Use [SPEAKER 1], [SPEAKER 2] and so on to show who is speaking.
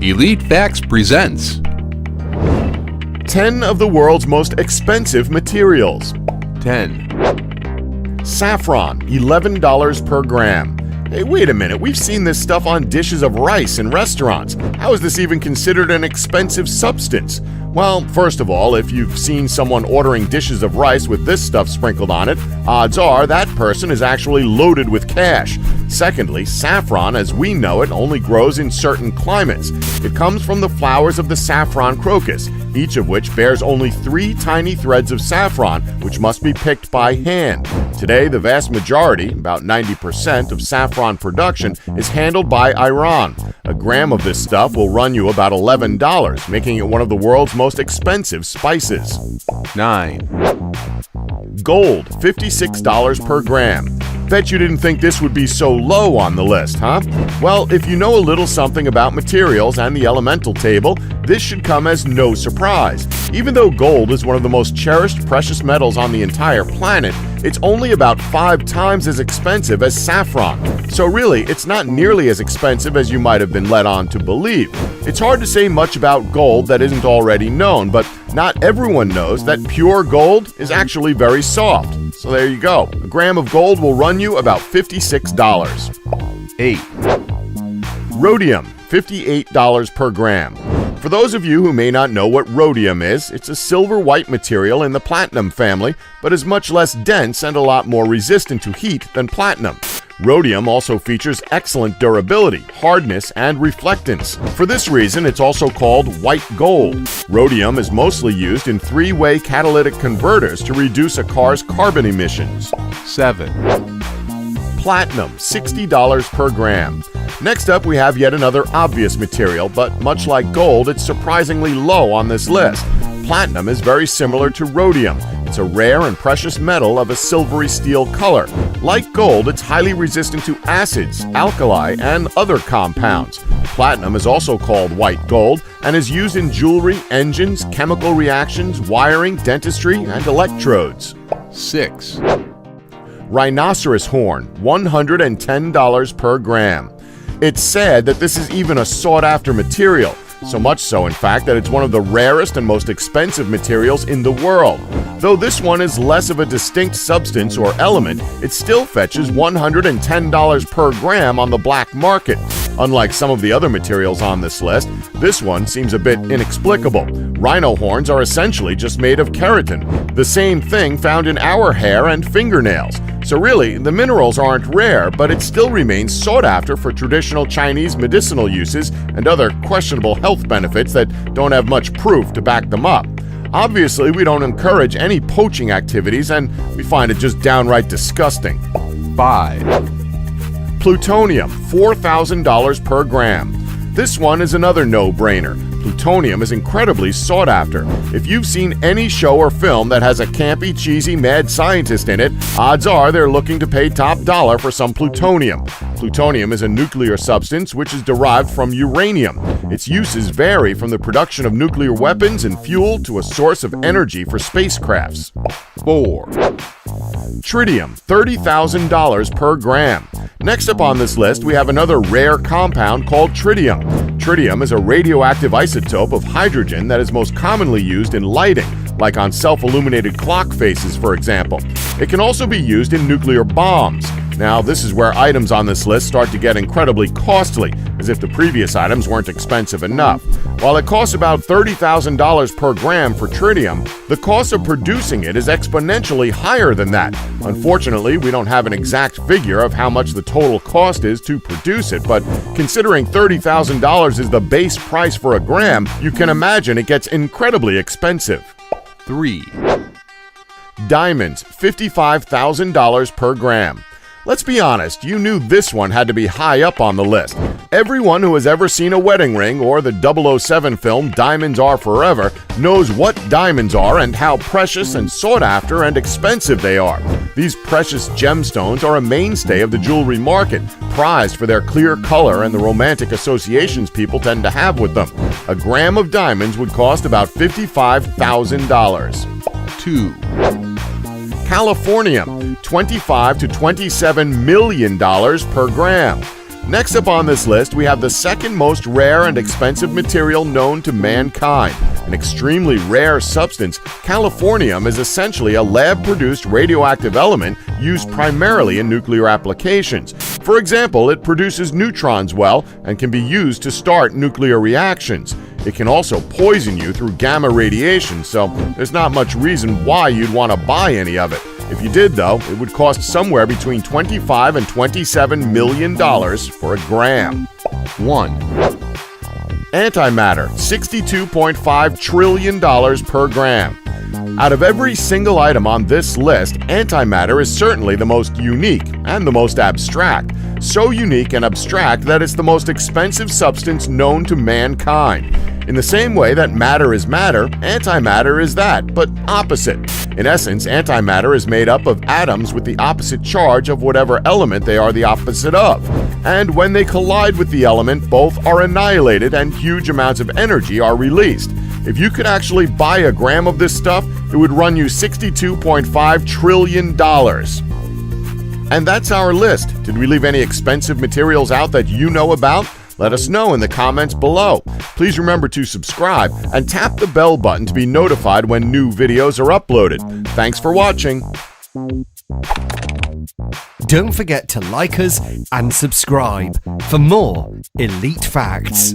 [SPEAKER 1] Elite Facts presents
[SPEAKER 2] 10 of the world's most expensive materials.
[SPEAKER 1] 10.
[SPEAKER 2] Saffron, $11 per gram. Hey, wait a minute, we've seen this stuff on dishes of rice in restaurants. How is this even considered an expensive substance? Well, first of all, if you've seen someone ordering dishes of rice with this stuff sprinkled on it, odds are that person is actually loaded with cash. Secondly, saffron, as we know it, only grows in certain climates. It comes from the flowers of the saffron crocus, each of which bears only 3 tiny threads of saffron, which must be picked by hand. Today, the vast majority, about 90% of saffron production, is handled by Iran. A gram of this stuff will run you about $11, making it one of the world's most expensive spices.
[SPEAKER 1] 9.
[SPEAKER 2] Gold, $56 per gram. Bet you didn't think this would be so low on the list, huh? Well, if you know a little something about materials and the elemental table, this should come as no surprise. Even though gold is one of the most cherished precious metals on the entire planet, it's only about 5 times as expensive as saffron. So really, it's not nearly as expensive as you might have been led on to believe. It's hard to say much about gold that isn't already known, but not everyone knows that pure gold is actually very soft. So there you go. A gram of gold will run you about $56.
[SPEAKER 1] 8.
[SPEAKER 2] Rhodium, $58 per gram. For those of you who may not know what rhodium is, it's a silver-white material in the platinum family, but is much less dense and a lot more resistant to heat than platinum. Rhodium also features excellent durability, hardness, and reflectance. For this reason, it's also called white gold. Rhodium is mostly used in 3-way catalytic converters to reduce a car's carbon emissions.
[SPEAKER 1] 7.
[SPEAKER 2] Platinum, $60 per gram. Next up, we have yet another obvious material, but much like gold, it's surprisingly low on this list. Platinum is very similar to rhodium. It's a rare and precious metal of a silvery steel color. Like gold, it's highly resistant to acids, alkali, and other compounds. Platinum is also called white gold and is used in jewelry, engines, chemical reactions, wiring, dentistry, and electrodes.
[SPEAKER 1] 6.
[SPEAKER 2] Rhinoceros horn, $110 per gram. It's said that this is even a sought-after material, so much so, in fact, that it's one of the rarest and most expensive materials in the world. Though this one is less of a distinct substance or element, it still fetches $110 per gram on the black market. Unlike some of the other materials on this list, this one seems a bit inexplicable. Rhino horns are essentially just made of keratin, the same thing found in our hair and fingernails. So really, the minerals aren't rare, but it still remains sought after for traditional Chinese medicinal uses and other questionable health benefits that don't have much proof to back them up. Obviously, we don't encourage any poaching activities, and we find it just downright disgusting.
[SPEAKER 1] 5.
[SPEAKER 2] Plutonium, $4,000 per gram. This one is another no-brainer. Plutonium is incredibly sought after. If you've seen any show or film that has a campy, cheesy, mad scientist in it, odds are they're looking to pay top dollar for some plutonium. Plutonium is a nuclear substance which is derived from uranium. Its uses vary from the production of nuclear weapons and fuel to a source of energy for spacecrafts.
[SPEAKER 1] 4.
[SPEAKER 2] Tritium, $30,000 per gram. Next up on this list, we have another rare compound called tritium. Tritium is a radioactive isotope of hydrogen that is most commonly used in lighting, like on self-illuminated clock faces, for example. It can also be used in nuclear bombs. Now, this is where items on this list start to get incredibly costly, as if the previous items weren't expensive enough. While it costs about $30,000 per gram for tritium, the cost of producing it is exponentially higher than that. Unfortunately, we don't have an exact figure of how much the total cost is to produce it, but considering $30,000 is the base price for a gram, you can imagine it gets incredibly expensive.
[SPEAKER 1] 3.
[SPEAKER 2] Diamonds, $55,000 per gram. Let's be honest, you knew this one had to be high up on the list. Everyone who has ever seen a wedding ring or the 007 film Diamonds Are Forever knows what diamonds are and how precious and sought after and expensive they are. These precious gemstones are a mainstay of the jewelry market, prized for their clear color and the romantic associations people tend to have with them. A gram of diamonds would cost about $55,000.
[SPEAKER 1] 2.
[SPEAKER 2] Californium, $25 to $27 million per gram. Next up on this list, we have the second most rare and expensive material known to mankind. An extremely rare substance, Californium is essentially a lab-produced radioactive element used primarily in nuclear applications. For example, it produces neutrons well and can be used to start nuclear reactions. It can also poison you through gamma radiation, so there's not much reason why you'd want to buy any of it. If you did, though, it would cost somewhere between $25 and $27 million for a gram.
[SPEAKER 1] 1,
[SPEAKER 2] Antimatter, $62.5 trillion per gram. Out of every single item on this list, antimatter is certainly the most unique and the most abstract. So unique and abstract that it's the most expensive substance known to mankind. In the same way that matter is matter, antimatter is that, but opposite. In essence, antimatter is made up of atoms with the opposite charge of whatever element they are the opposite of. And when they collide with the element, both are annihilated and huge amounts of energy are released. If you could actually buy a gram of this stuff, it would run you $62.5 trillion. And that's our list. Did we leave any expensive materials out that you know about? Let us know in the comments below. Please remember to subscribe and tap the bell button to be notified when new videos are uploaded. Thanks for watching.
[SPEAKER 3] Don't forget to like us and subscribe for more Elite Facts.